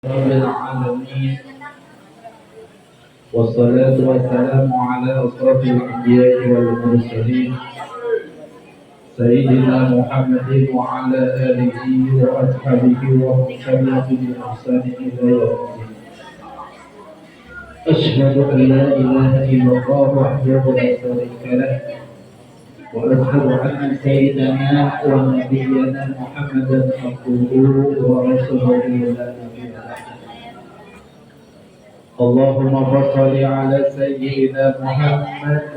رب العالمين والصلاة والسلام على أشرف الأنبياء والمرسلين سيدنا محمد وعلى آله وأصحابه ومن تبعهم بإحسان إلى يوم الدين. أشهد أن لا إله إلا الله وحده لا شريك له وأشهد أن سيدنا ونبينا محمدا عبده ورسوله لا نبي بعده. اللهم صل على سيدنا محمد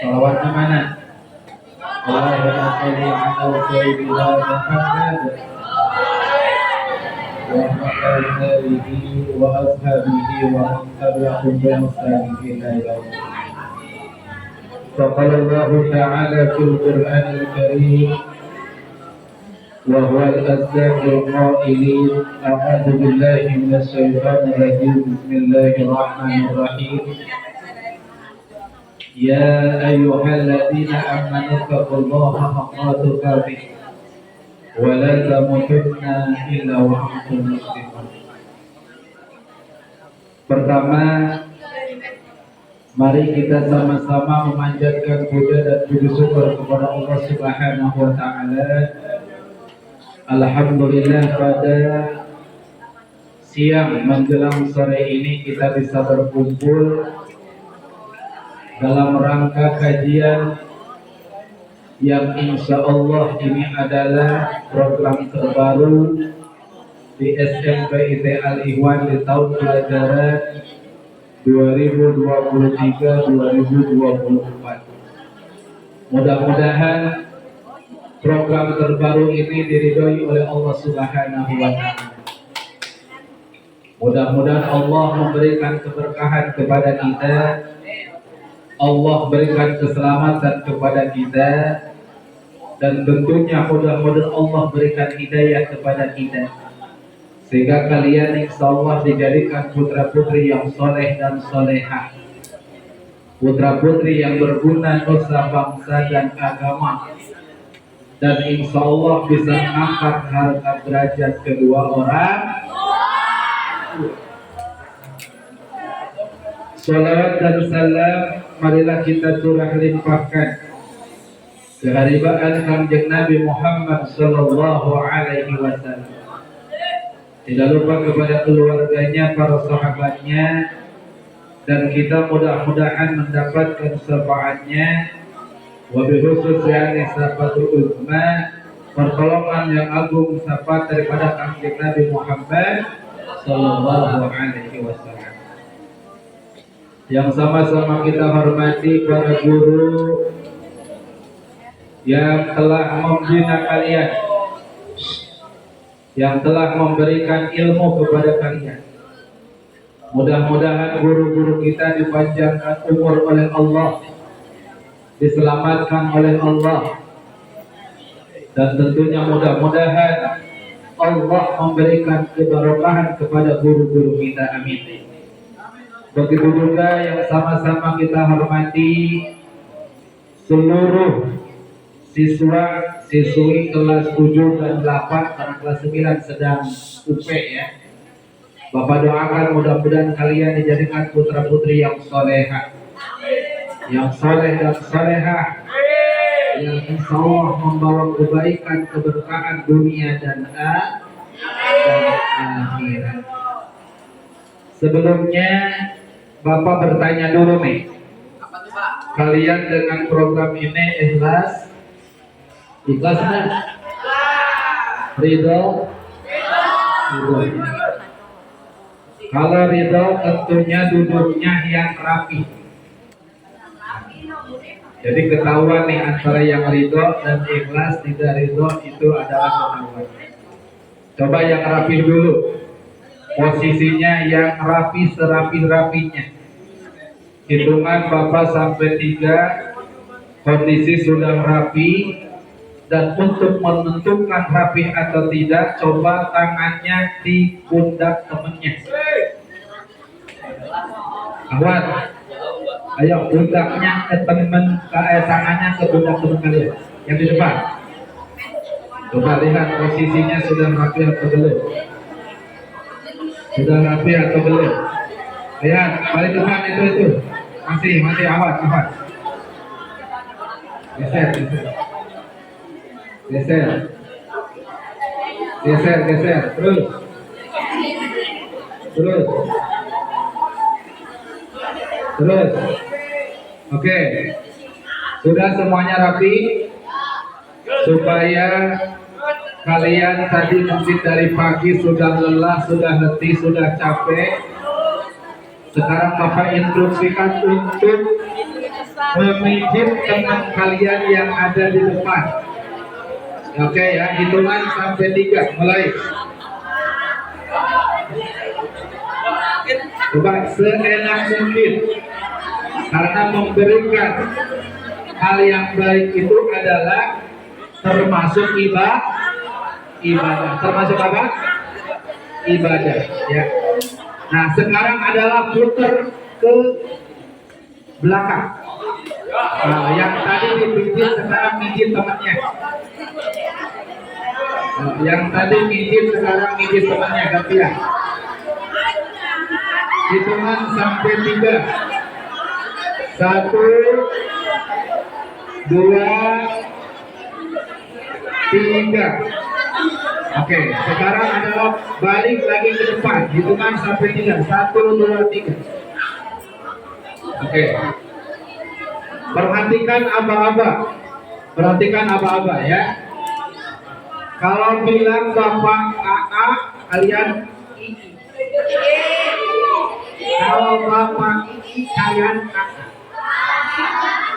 صلوات mana اللهم صل على سيدنا محمد وعلى آله وأصحابه ومن تبعهم بإحسان إلى يوم الدين. فقال الله تعالى في القرآن الكريم وهو الأصدق القائلين أعوذ بالله من الشيطان الرجيم بسم الله الرحمن الرحيم يا أيها الذين آمنوا اتقوا الله حق تقاته ولا تموتن إلا وأنتم مسلمون. Pertama, mari kita sama-sama memanjatkan puja dan puji syukur kepada Allah Subhanahu wa taala. Alhamdulillah pada siang menjelang sore ini kita bisa berkumpul dalam rangka kajian yang insya Allah ini adalah program terbaru di SMP IT Al-Ikhwan di tahun pelajaran 2023-2024. Mudah-mudahan program terbaru ini diridhoi oleh Allah Subhanahu wa taala. Mudah-mudahan Allah memberikan keberkahan kepada kita, Allah berikan keselamatan kepada kita, dan tentunya mudah-mudahan Allah berikan hidayah kepada kita, sehingga kalian insya Allah dijadikan putra-putri yang soleh dan solehah, putra-putri yang berguna nusa bangsa dan agama, dan insya Allah bisa mengangkat harga derajat kedua orang. Salawat dan salam marilah kita curah limpahkan keharibaan Kanjeng Nabi Muhammad sallallahu alaihi wasallam. Tidak lupa kepada keluarganya, para sahabatnya, dan kita mudah-mudahan mendapatkan syafaatnya. Wabil khusus yakni syafatul uzma, pertolongan yang agung, syafaat daripada Kanjeng Nabi Muhammad sallallahu alaihi wasallam. Yang sama-sama kita hormati para guru yang telah membina kalian, yang telah memberikan ilmu kepada kalian. Mudah-mudahan guru-guru kita dipanjangkan umur oleh Allah, diselamatkan oleh Allah, dan tentunya mudah-mudahan Allah memberikan keberkahan kepada guru-guru kita. Amin. Begitu juga yang sama-sama kita hormati seluruh siswa siswi kelas 7 dan 8 karena kelas 9 sedang UP ya. Bapak doakan mudah-mudahan kalian dijadikan putra-putri yang solehah, yang soleh dan solehah, yang insya Allah membawa kebaikan, keberkahan dunia dan akhirat. Sebelumnya Bapak bertanya dulu nih, kalian dengan program ini ikhlas? Ikhlas kan? Ridho? Ridho. Kalau ridho tentunya duduknya yang rapi. Jadi ketahuan nih antara yang ridho dan ikhlas tidak ridho itu adalah ketahuan. Coba yang rapi dulu. Posisinya yang rapi serapi-rapinya. Hitungan Bapak sampai 3, kondisi sudah rapi, dan untuk menentukan rapi atau tidak, coba tangannya di pundak temennya. Kawan, ayo pundaknya ke temen, tangannya ke pundak temen kalian yang di depan. Coba lihat posisinya sudah rapi atau belum. Sudah rapi atau belum? Lihat, paling depan itu. Masih awas. Geser. Terus. Oke. Sudah semuanya rapi? Supaya kalian tadi mungkin dari pagi sudah lelah, sudah letih, sudah capek. Sekarang Bapak instruksikan untuk memijit teman kalian yang ada di depan. Oke ya, hitungan sampai 3, mulai. Coba seenak mungkin, karena memberikan hal yang baik itu adalah termasuk ibadah. Termasuk apa? Ibadah. Ya. Nah, sekarang adalah putar ke belakang. Nah, yang tadi dipijit sekarang mijit temannya. Nah, yang tadi mijit sekarang mijit temannya, gantian. Hitungan sampai 3. 1, 2, 3. Oke, sekarang adalah balik lagi ke depan. Hitungan sampai 3. 1, 2, 3. Oke. Perhatikan aba-aba ya. Kalau bilang Bapak AA, kalian II. Kalau Bapak II, kalian AA.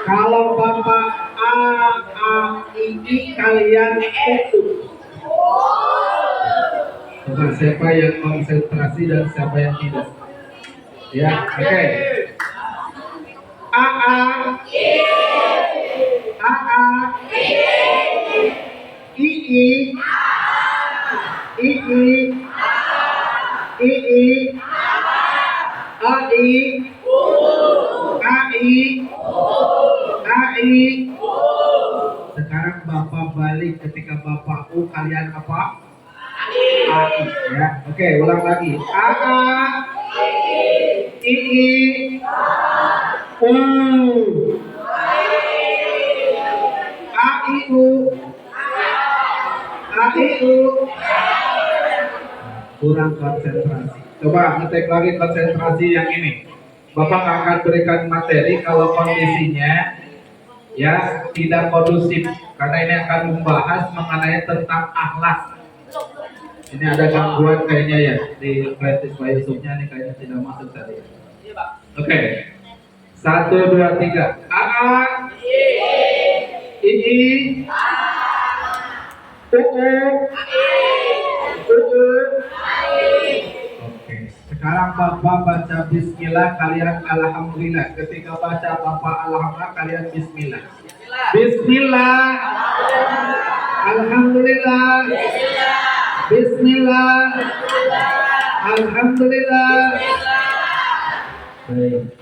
Kalau Bapak AAII, kalian UU. Coba siapa yang konsentrasi dan siapa yang tidak? Ya, oke. AA, II, AI. Sekarang Bapak balik ketika Bapak U, kalian apa? AI. Ya, oke, ulang lagi. AA, II, U, AIU. Kurang konsentrasi. Coba ngetek lagi konsentrasi yang ini. Bapak akan berikan materi kalau kondisinya ya tidak kondusif, karena ini akan membahas mengenai tentang akhlak. Ini ada gangguan kayaknya ya di praktis Yusufnya nih, kayaknya tidak masuk tadi. Oke. 1, 2, 3. AA, II, UU. Oke. Sekarang Bapak baca bismillah, kalian alhamdulillah. Ketika baca Bapak alhamdulillah, kalian bismillah. Bismillah. Alhamdulillah. Bismillah. Alhamdulillah. Baik.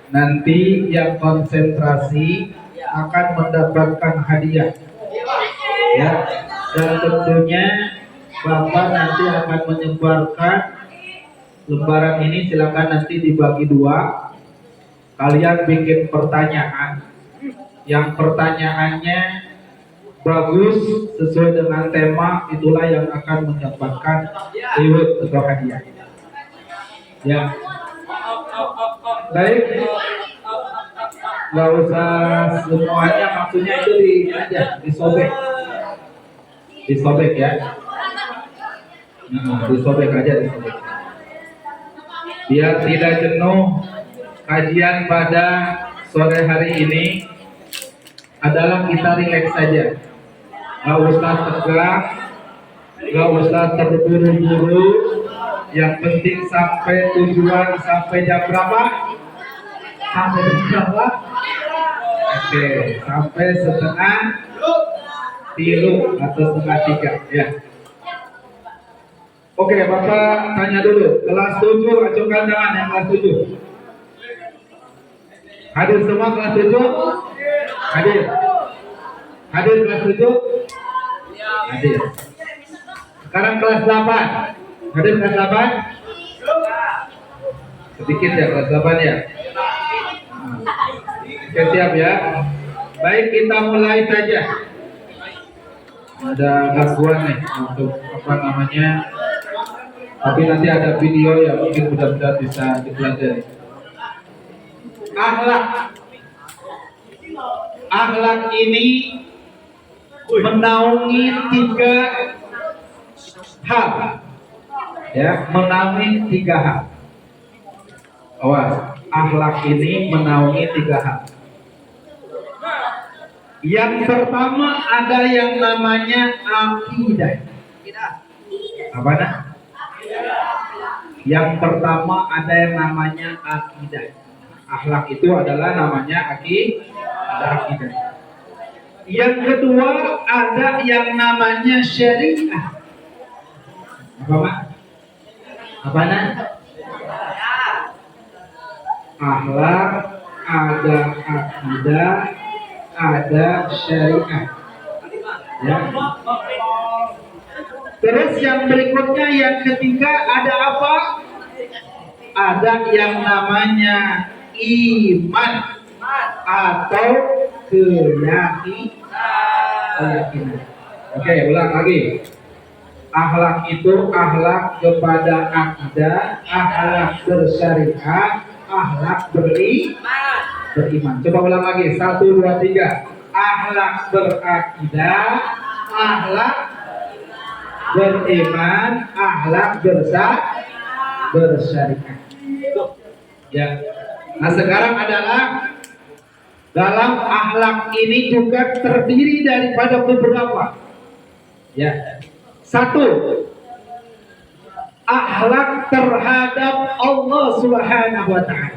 Nanti yang konsentrasi akan mendapatkan hadiah. Ya. Dan tentunya Bapak nanti akan menyebarkan lembaran ini, silakan nanti dibagi 2. Kalian bikin pertanyaan. Yang pertanyaannya bagus sesuai dengan tema, itulah yang akan mendapatkan reward atau hadiah. Ya. Baik. Gak usah semuanya, maksudnya itu disobek ya. Disobek aja. Biar tidak jenuh, kajian pada sore hari ini adalah kita rileks saja. Gak usah tegang, gak usah terburu-buru. Yang penting sampai tujuan, sampai jam berapa? Sampai jam berapa? Oke, sampai 2:30 atau 2:30 ya. Oke, Bapak tanya dulu. Kelas 7, acungkan tangan yang kelas 7. Hadir semua kelas 7? Hadir. Hadir kelas 7? Hadir. Sekarang kelas 8. Hadir kelas 8? Sedikit ya kelas 8 ya. Oke, siap ya. Baik, kita mulai saja. Ada gangguan nih untuk apa namanya, tapi nanti ada video yang mungkin mudah-mudahan bisa dipelajari. Akhlak. Akhlak ini menaungi 3 hal. Ya, menaungi 3 hal. Awas, akhlak ini menaungi 3 hal. Yang pertama ada yang namanya akidah. Apa nah? Yang pertama ada yang namanya akidah. Akhlak itu adalah namanya akidah. Yang kedua ada yang namanya syariah. Apa mak? Apa nah? Akhlak, ada akidah, ada syariah. Ya. Terus yang berikutnya yang ketiga ada apa? Ada yang namanya iman atau keyakinan. Oke, ulang lagi. Akhlak itu akhlak kepada akidah, akhlak bersyariah, akhlak beriman. Coba ulang lagi. 1, 2, 3. Akhlak berakidah, akhlak beriman, akhlak bersyariah. Ya. Nah, sekarang adalah dalam akhlak ini juga terdiri daripada beberapa. Ya. 1. Akhlak terhadap Allah Subhanahu wa taala.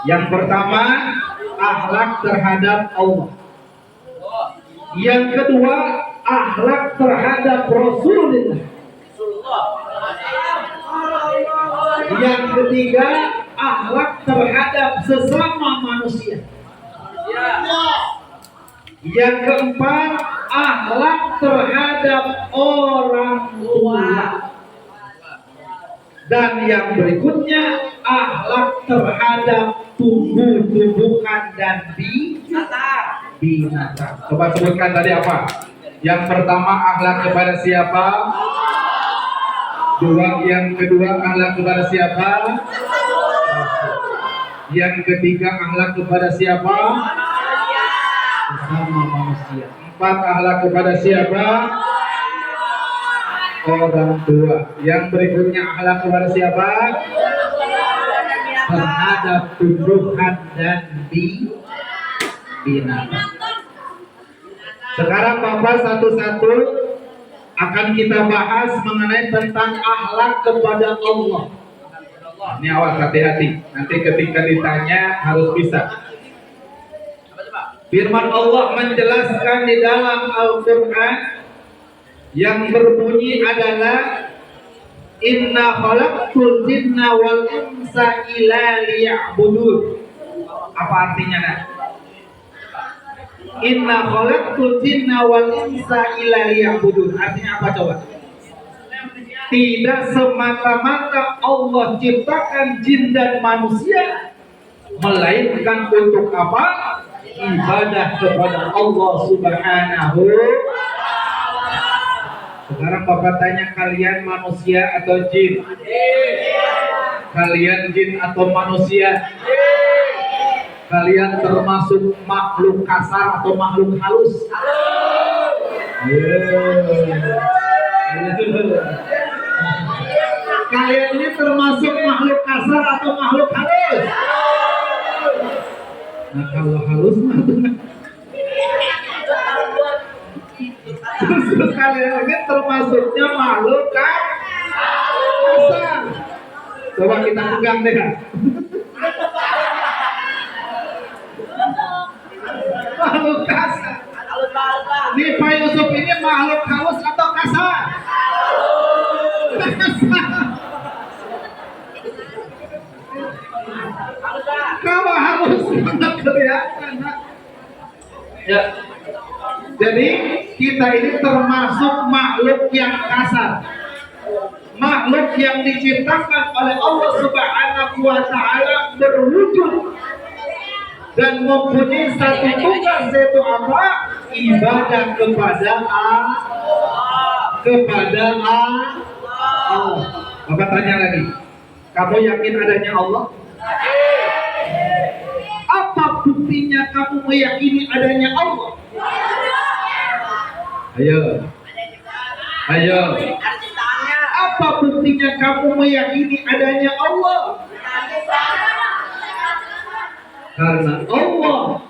Yang pertama, akhlak terhadap Allah. Yang kedua, akhlak terhadap Rasulullah. Yang ketiga, akhlak terhadap sesama manusia. Yang keempat, akhlak terhadap orang tua. Dan yang berikutnya, akhlak terhadap tumbuh-tumbuhan dan binatang. Coba sebutkan tadi apa? Yang pertama, akhlak kepada siapa? Yang kedua, akhlak kepada siapa? Yang ketiga, akhlak kepada siapa? Sesama manusia. 4, akhlak kepada siapa? Orang tua. Yang berikutnya, akhlak kepada siapa? Terhadap tumbuhan dan binatang. Sekarang Bapak satu-satu akan kita bahas mengenai tentang akhlak kepada Allah. Ini awas, hati-hati. Nanti ketika ditanya harus bisa. Firman Allah menjelaskan di dalam Al-Quran yang berbunyi adalah Inna khalaqtul jinna wal insa illa liya'budun. Apa artinya nah? Inna khalaqtul jinna wal insa illa liya'budun. Artinya apa coba? Tidak semata-mata Allah ciptakan jin dan manusia, melainkan untuk apa? Ibadah kepada Allah Subhanahu. Sekarang Bapak tanya, kalian manusia atau jin? Kalian jin atau manusia? Kalian termasuk makhluk kasar atau makhluk halus? Kalian ini termasuk makhluk kasar atau makhluk halus? Nah, kalau halus mah justru kalian ini termasuknya makhluk kasar. Coba kita pegang deh kan. Makhluk kasar. Nih Pak Yusuf ini makhluk halus atau kasar? Kalau halus mana kelihatan? Ya. Jadi kita ini termasuk makhluk yang kasar. makhluk yang diciptakan oleh Allah Subhanahu wa taala berwujud dan mempunyai satu tugas, yaitu apa? Ibadah kepada Allah. Bapak tanya lagi, kamu yakin adanya Allah? Apa buktinya kamu meyakini adanya Allah? Ayo. Apa buktinya kamu meyakini adanya Allah? Karena Allah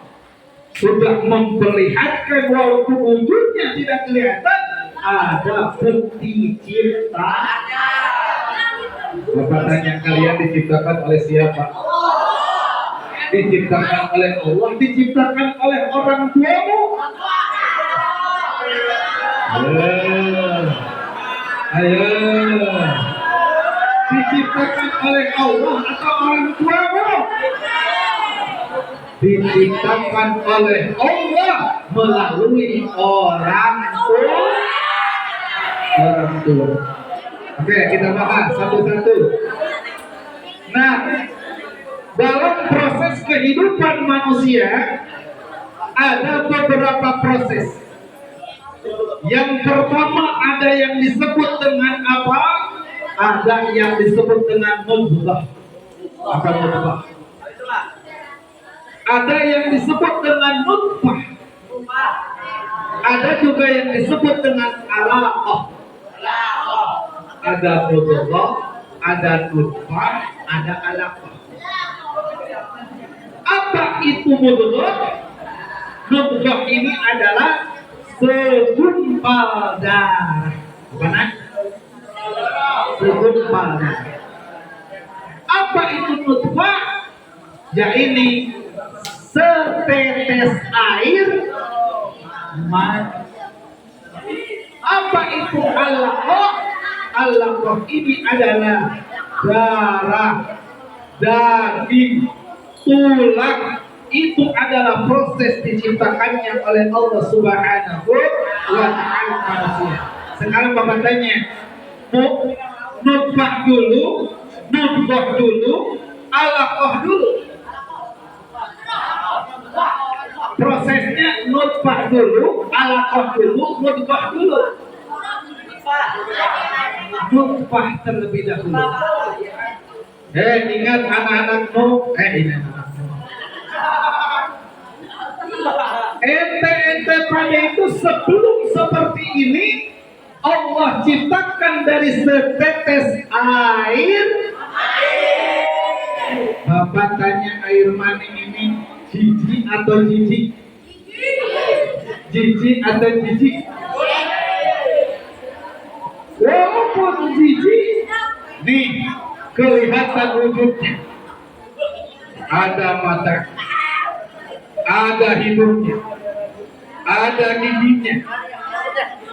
sudah memperlihatkan walaupun wujudnya tidak kelihatan, ada bukti cipta. Bapak tanya, kalian diciptakan oleh siapa? Diciptakan oleh Allah, diciptakan oleh orang tuamu. Ayo. Diciptakan oleh Allah atau orang tuamu? Diciptakan oleh Allah melalui orang tua. Oke, kita bahas satu-satu. Nah, dalam proses kehidupan manusia ada beberapa proses. Yang pertama ada yang disebut dengan apa? Ada yang disebut dengan mudghah. Apa mudghah? Ada yang disebut dengan nutfah. Ada juga yang disebut dengan alaqah. Ada mudghah, ada nutfah, ada alaqah. Apa itu mudghah? Mudghah ini adalah segumpal darah. Apa? Segumpal darah. Apa itu nutfah? Ya ini setetes air mani. Apa itu alaqah? Alaqah ini adalah darah, daging, tulang. Itu adalah proses diciptakannya oleh Allah Subhanahu wa ta'ala manusia. Sekarang Bapak tanya, nutfah dulu, mudghah dulu, alaqah dulu. Prosesnya nutfah dulu, alaqah dulu, mudghah dulu. Nutfah terlebih dahulu. Ingat anak-anakmu, ente pada itu sebelum seperti ini Allah ciptakan dari setetes air. Bapak tanya, air mani ini jijik atau jijik? Jijik atau jijik? Walaupun jijik, nih kelihatan wujudnya. Ada mata, ada hidungnya, ada giginya,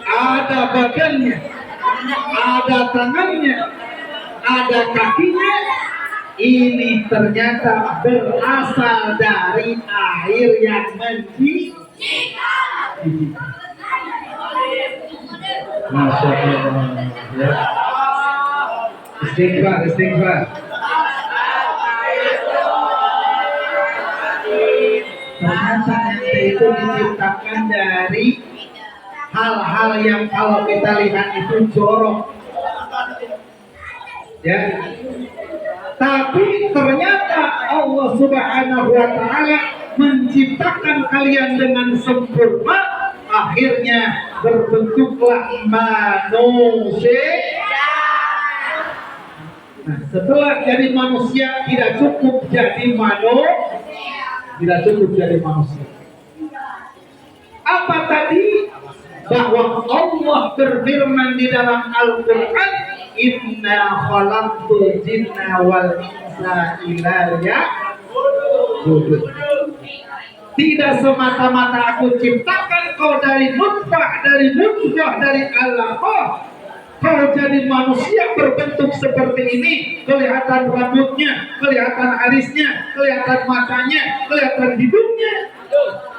ada badannya, ada tangannya, ada kakinya. Ini ternyata berasal dari air yang menjijikkan. Masya Allah. Ya. Istighfar, istighfar. Ternyata ente itu diciptakan dari hal-hal yang kalau kita lihat itu jorok. Ya. Tapi ternyata Allah Subhanahu wa ta'ala menciptakan kalian dengan sempurna. Akhirnya berbentuklah manusia. Nah, setelah jadi manusia tidak cukup jadi tidak cukup jadi manusia. Apa tadi? Bahwa Allah berfirman di dalam Al-Quran, Inna khalaqtul jinna wal insa illa liya'budun. Tidak semata-mata aku ciptakan kau dari nutfah, dari mudghah, dari alaqah. Kau jadi manusia berbentuk seperti ini, kelihatan rambutnya, kelihatan alisnya, kelihatan matanya, kelihatan hidungnya.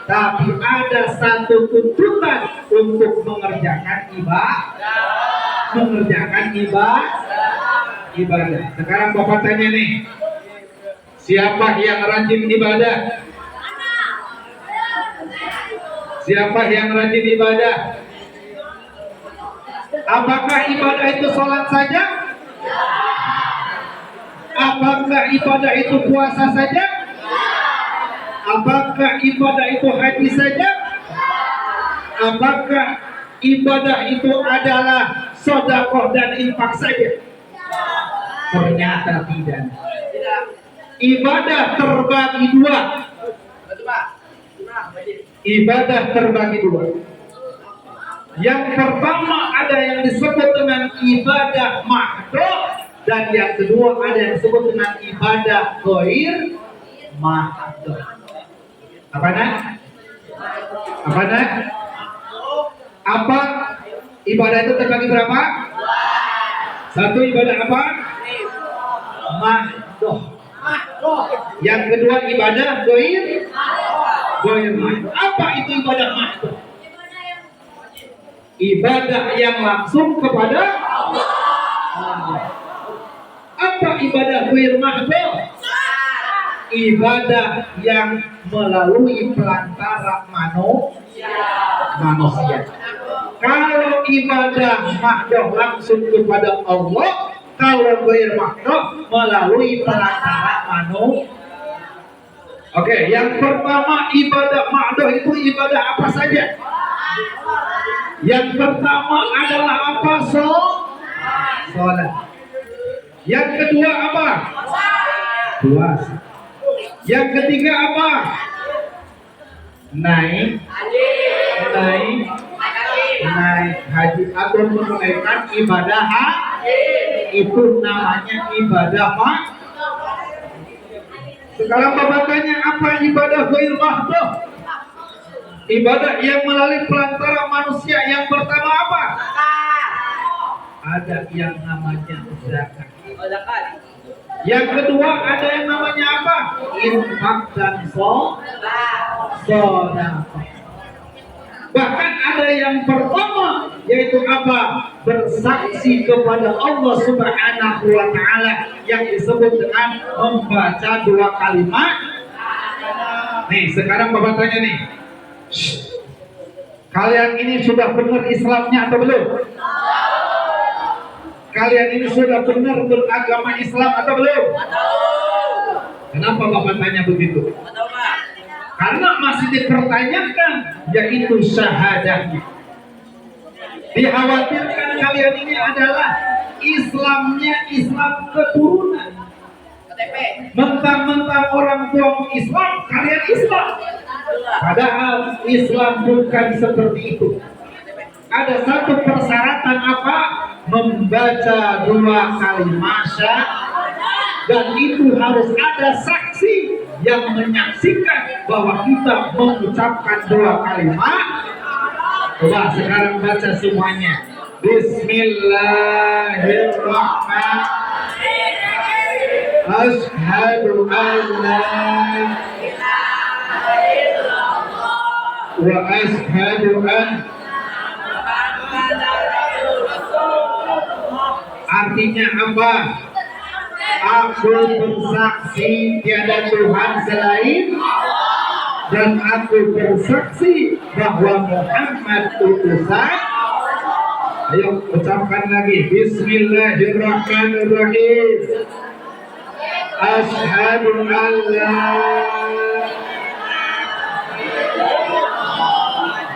Tapi ada satu tuntutan untuk mengerjakan ibadah. ibadah. Sekarang Bapak tanya nih, siapa yang rajin ibadah? Siapa yang rajin ibadah? Apakah ibadah itu sholat saja? Apakah ibadah itu puasa saja? Apakah ibadah itu haji saja? Apakah ibadah itu adalah sedekah dan infak saja? Ternyata tidak. Ibadah terbagi dua. Ibadah terbagi dua. Yang pertama ada yang disebut dengan ibadah mahdhah, dan yang kedua ada yang disebut dengan ibadah ghair mahdhah. Apa nak? Apa nak? Apa ibadah itu terbagi berapa? Satu ibadah apa? Mahdhah. Yang kedua ibadah ghair mahdhah. Apa itu ibadah mahdhah? Ibadah yang langsung kepada Allah. Apa ibadah ghair mahdhah? Ibadah yang melalui perantara manusia. Kalau ibadah mahdhah langsung kepada Allah, kalau ghair mahdhah melalui perantara manusia. Oke, yang pertama ibadah mahdhah itu ibadah apa saja? Yang pertama adalah apa? Sholat. Yang kedua apa? Puasa. Yang ketiga apa? Naik haji atau menunaikan ibadah haji. Itu namanya ibadah mahdhah. Sekarang Bapak tanya, apa ibadah ghair mahdhah? Ibadah yang melalui perantara manusia. Yang pertama apa? Ada yang namanya zakat. Yang kedua ada yang namanya apa? Infak dan sedekah. Bahkan ada yang pertama, yaitu apa? Bersaksi kepada Allah Subhanahu wa Ta'ala, yang disebut dengan membaca dua kalimat. Nih, sekarang Bapak tanya nih, kalian ini sudah benar Islamnya atau belum? Kalian ini sudah benar beragama Islam atau belum? Kenapa Bapak tanya begitu? Karena masih dipertanyakan, yaitu syahadahnya. Dikhawatirkan kalian ini adalah Islamnya Islam keturunan. Mentang-mentang orang tua Islam, kalian Islam. Padahal Islam bukan seperti itu. Ada satu persyaratan apa? Membaca dua kalimat syahadat, dan itu harus ada saksi yang menyaksikan bahwa kita mengucapkan dua kalimat. Coba sekarang baca semuanya. Bismillahirrahmanirrahim. Asyhadu an la ilaha illallah wa asyhadu an artinya apa? Aku bersaksi tiada Tuhan selain Allah, dan aku bersaksi bahwa Muhammad utusan. Ayo ucapkan lagi. Bismillahirrahmanirrahim. Asyhadu an la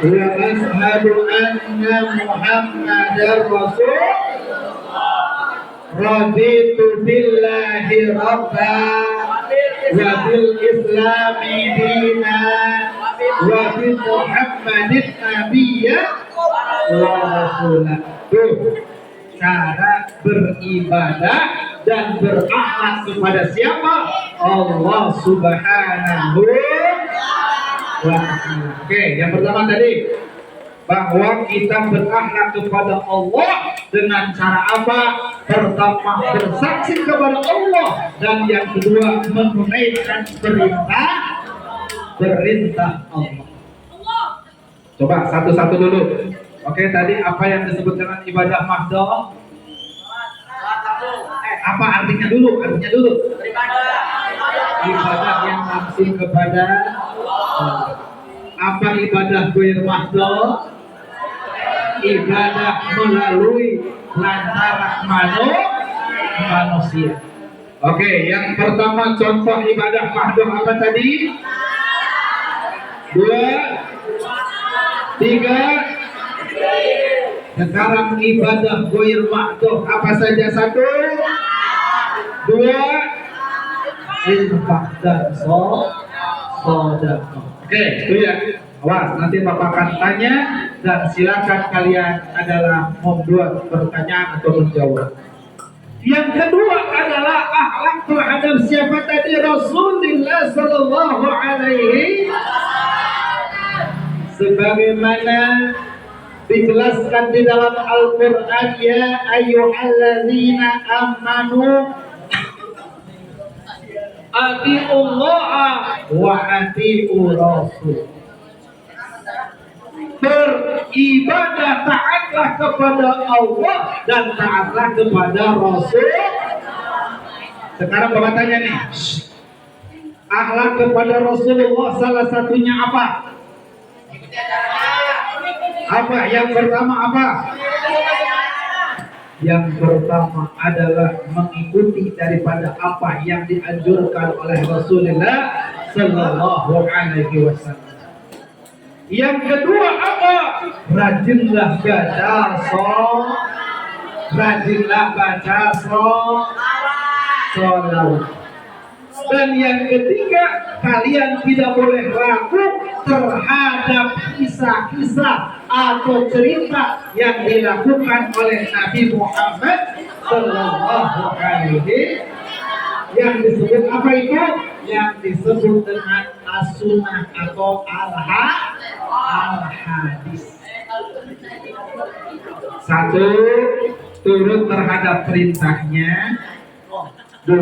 wa asyhadu anna Muhammadar Rasul. Raditu billahi rabba wa bil islami dina wa bi Muhammadin nabiyya wa rasulah. Tuh cara beribadah dan berakhlak kepada siapa? Allah Subhanahu wa ta'ala. Oke, yang pertama tadi, bahwa kita berakhlak kepada Allah dengan cara apa? Pertama bersaksi kepada Allah, dan yang kedua menunaikan perintah Allah. Coba satu-satu dulu. Oke, tadi apa yang disebut dengan ibadah mahdhah? Apa artinya dulu? Artinya dulu. Ibadah yang langsung kepada Allah. Apa ibadah ghair mahdhuf? Ibadah melalui lantaran manusia. Oke, yang pertama contoh ibadah mahdhuf apa tadi? 2, 3. Sekarang ibadah ghair mahdhuf apa saja? 1, 2. Infak dan sedekah. Oke, itu ya. Awas, nanti Bapak akan tanya dan silakan kalian adalah membuat pertanyaan atau menjawab. Yang kedua adalah akhlak terhadap siapa tadi? Rasulullah Sallallahu Alaihi. Sebagaimana dijelaskan di dalam Al-Quran, ya ayyuhalladzina amanu atiullaha wa atiur rasul. Beribadah, taatlah kepada Allah dan taatlah kepada Rasul. Sekarang Bapak tanya nih, akhlak kepada Rasulullah salah satunya apa? Apa? Yang pertama apa? Yang pertama adalah mengikuti daripada apa yang dianjurkan oleh Rasulullah Sallallahu Alaihi Wasallam. Yang kedua apa? Rajinlah baca sholawat. Dan yang ketiga, kalian tidak boleh ragu terhadap kisah-kisah atau cerita yang dilakukan oleh Nabi Muhammad Sallallahu Alaihi, yang disebut apa itu? Yang disebut dengan as-sunnah atau al-hadis. 1, turut terhadap perintahnya. 2,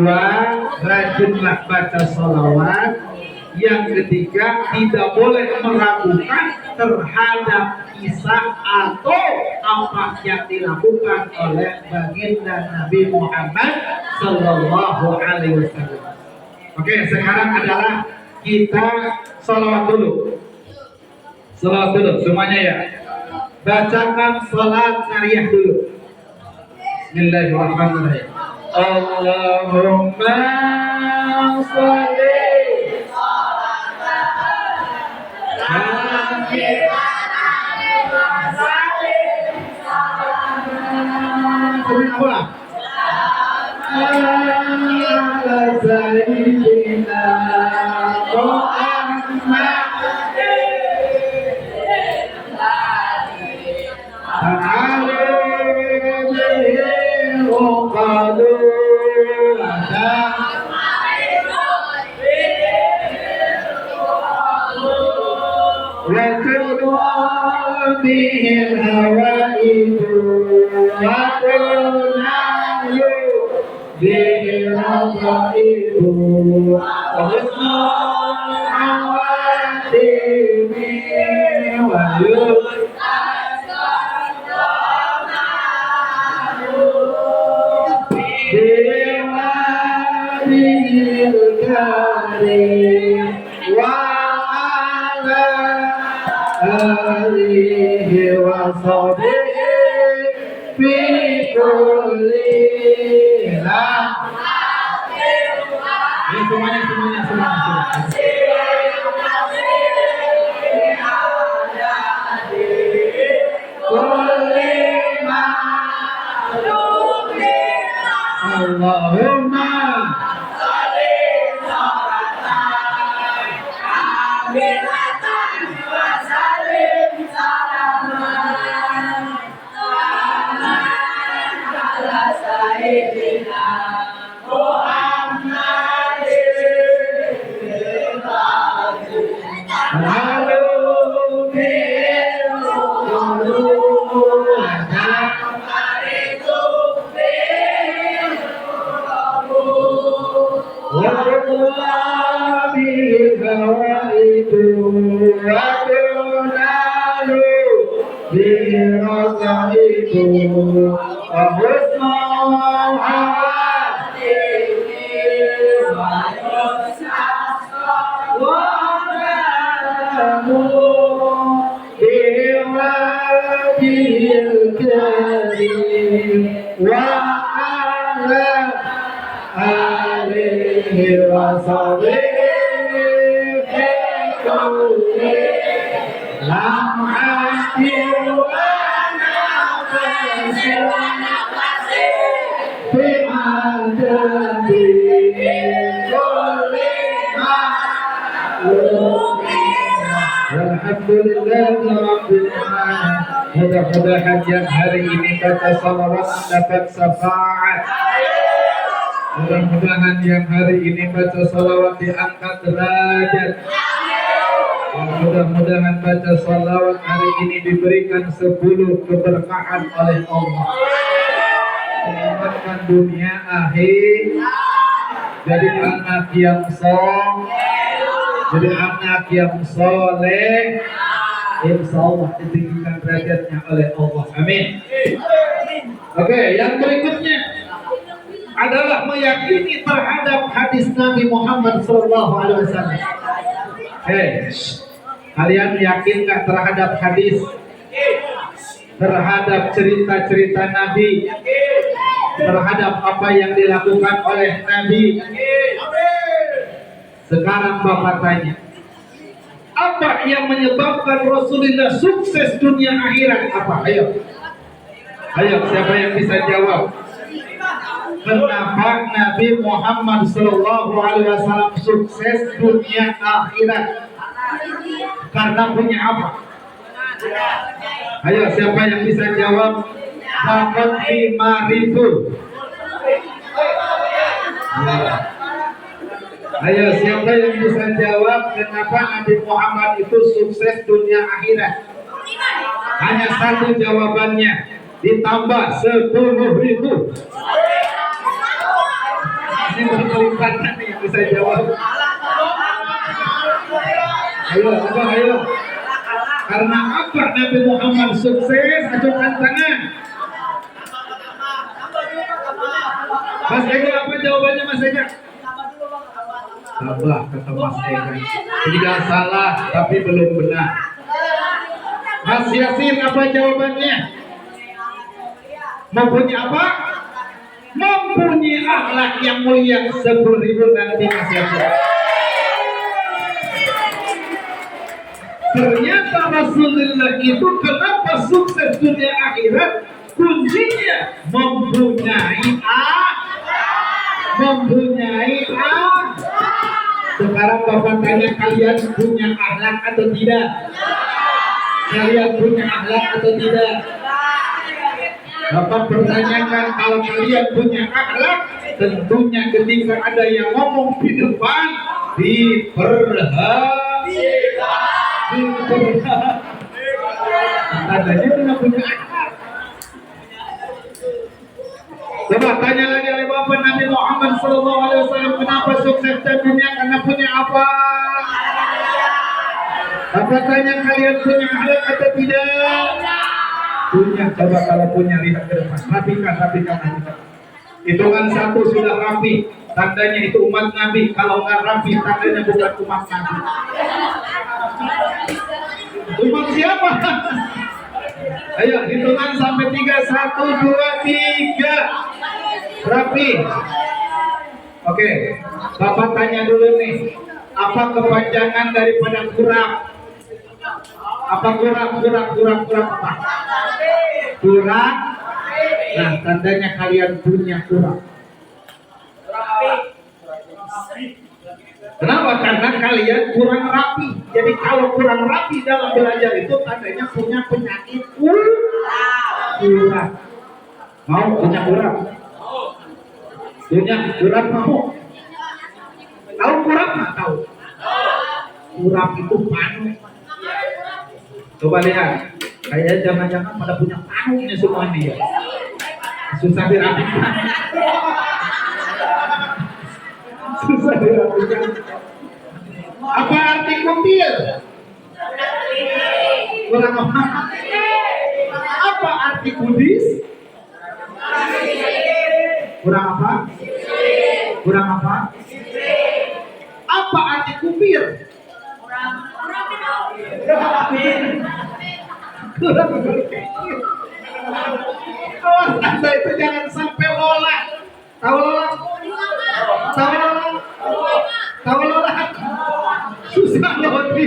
rajinlah baca sholawat. Yang ketiga, tidak boleh meragukan terhadap kisah atau apa yang dilakukan oleh baginda Nabi Muhammad Sallallahu Alaihi Wasallam. Oke, sekarang adalah kita sholawat dulu. Sholawat dulu semuanya ya. Bacakan sholat nariyah dulu. Bismillahirrahmanirrahim. Allahumma sholli wa ala alihi wa sahbihi kulli lam'ati wa nafasi fi adadi kulli alhamdulillah rabbil alamin. Mudah-mudahan yang hari ini baca salawat dapat syafaat. Mudah-mudahan yang hari ini baca salawat diangkat derajat. Mudah-mudahan baca salawat hari ini diberikan 10 keberkahan oleh Allah. Selamatkan dunia akhir. Jadi anak yang jadi anak yang soleh, insya Allah ditinggikan derajatnya oleh Allah. Amin. Oke, yang berikutnya adalah meyakini terhadap hadis Nabi Muhammad SAW. Kalian yakin nggak terhadap hadis, terhadap cerita-cerita Nabi, terhadap apa yang dilakukan oleh Nabi? Sekarang Bapak tanya, apa yang menyebabkan Rasulullah sukses dunia akhirat? Apa? Ayo, siapa yang bisa jawab? Kenapa Nabi Muhammad SAW sukses dunia akhirat? Karena punya apa? Ayo, siapa yang bisa jawab? Dapat 5.000. Ayo, siapa yang bisa jawab kenapa Nabi Muhammad itu sukses dunia akhirat? Hanya satu jawabannya, ditambah 10.000. Ini berkelipatan yang bisa jawab. Ayo. Karena apa Nabi Muhammad sukses? Ajukan tangan. Mas Ega, apa jawabannya Mas Ega? Salah, kata Mas Ega. Tidak salah, tapi belum benar. Mas Yasin, apa jawabannya? Mempunyai apa? Mempunyai akhlak yang mulia. 10.000 nanti Mas Yasin. Ternyata Rasulullah itu kenapa sukses dunia akhirat? Kuncinya mempunyai Sekarang Bapak tanya, kalian punya akhlak atau tidak? Kalian punya akhlak atau tidak? Bapak pertanyakan, kalau kalian punya akhlak, tentunya ketika ada yang ngomong di depan, tandanya tidak punya akhlak. Coba tanya lagi oleh Bapak Nabi Muhammad SAW, kenapa sukses dunia? Karena punya apa? Bapak tanya, kalian punya akhlak atau tidak? Punya. Coba kalau punya, lihat ke depan. Rapikan. Hitungan 1 sudah rapi, tandanya itu umat Nabi. Kalau nggak rapi, tandanya bukan umat Nabi. Umat siapa? Ayo, hitungan sampai 3. 1, 2, 3. Rapi. Oke, Bapak tanya dulu nih, apa kepanjangan daripada kurang? Apa kurang apa? Kurang. Nah, tandanya kalian punya kurang. Kenapa? Karena kalian kurang rapi. Jadi kalau kurang rapi dalam belajar itu tandanya punya penyakit kurang. Mau punya kurang? Punya kurang mau? Tahu kurang nggak tahu? Kurang itu panu. Coba lihat, kayaknya jangan-jangan pada punya panunya semua ini ya. Susah dirapikan. Apa arti kutil? Kurang apa? Apa arti kudis? Kurang apa? Apa arti kupir? Kurang berpikir. Awas Anda itu jangan sampai lola. Tahu lola? Tahu lola? Tahu lola? Susah lodi.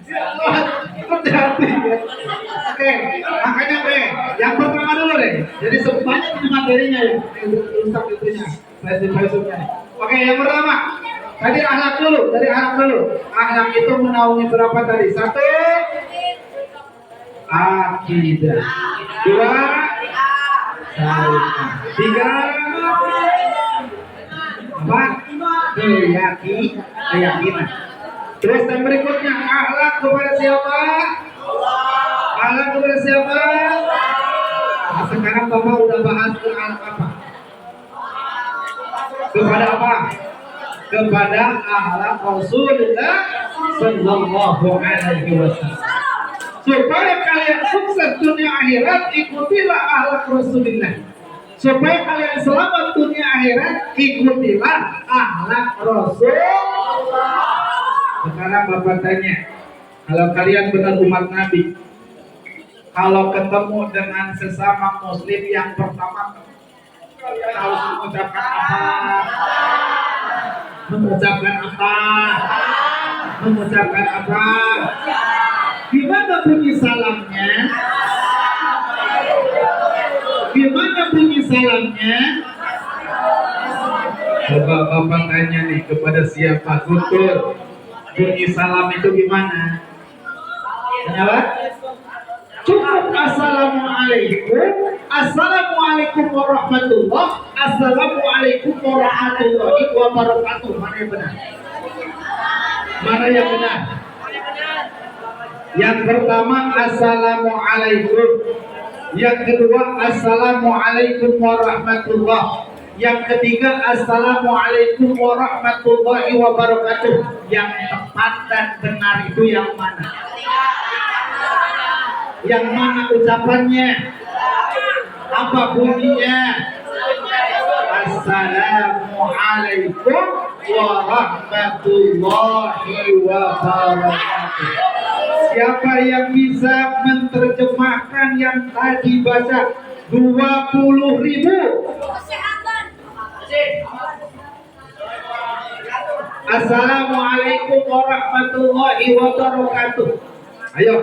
Ya Allah, hati-hati. Oke, makanya yang pertama dulu deh. Jadi semuanya punya materinya ya. Ustaz itunya, prinsip-prinsipnya. Oke, yang pertama. Tadi akhlak dulu, dari akhlak dulu. Akhlak itu menaungi berapa tadi? Satu, akidah. Dua, syariah. Tiga, apa? Keyakinan. Terus yang berikutnya akhlak kepada siapa? Akhlak kepada siapa? Nah, sekarang Bapak udah bahas ke akhlak apa? Kepada apa? Kepada akhlak Rasulullah Sallallahu Alaihi Wasallam. Supaya kalian sukses dunia akhirat, ikutilah akhlak Rasulullah. Supaya kalian selamat dunia akhirat, ikutilah akhlak Rasulullah. Sekarang Bapak tanya, kalau kalian benar umat Nabi, kalau ketemu dengan sesama Muslim yang pertama, kalian harus mengucapkan apa? Mengucapkan apa? Mengucapkan apa? Gimana bunyi salamnya? Gimana bunyi salamnya? Coba Bapak tanya nih kepada siapa? Guntur, bunyi salam itu gimana? Kenapa? Cukup assalamualaikum, assalamualaikum warahmatullah, assalamualaikum warahmatullahi wabarakatuh. Mana yang benar? Mana yang benar? Yang pertama assalamualaikum, yang kedua assalamualaikum warahmatullah, yang ketiga assalamualaikum warahmatullahi wabarakatuh. Yang tepat dan benar itu yang mana? Yang mana ucapannya? Apa bunyinya? Assalamualaikum warahmatullahi wabarakatuh. Siapa yang bisa menerjemahkan yang tadi baca 20.000? Assalamualaikum warahmatullahi wabarakatuh. Ayo.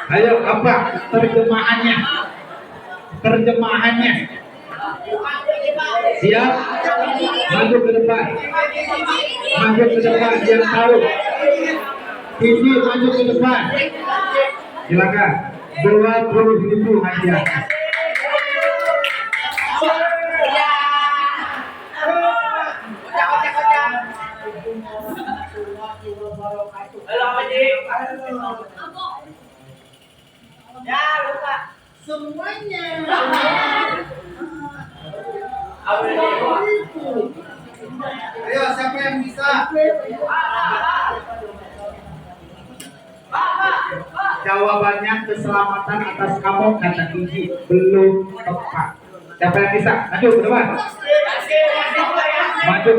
Ayo, apa terjemahannya? Terjemahannya. Siap? Maju ke depan. Maju ke depan yang tahu. TV maju ke depan. Silakan. 20.000 hadiah. Ya, lupa. Semuanya. Ayo, siapa yang bisa? Jawabannya keselamatan atas kamu kata Gigi belum tepat. Siapa yang bisa? Ayo ke depan.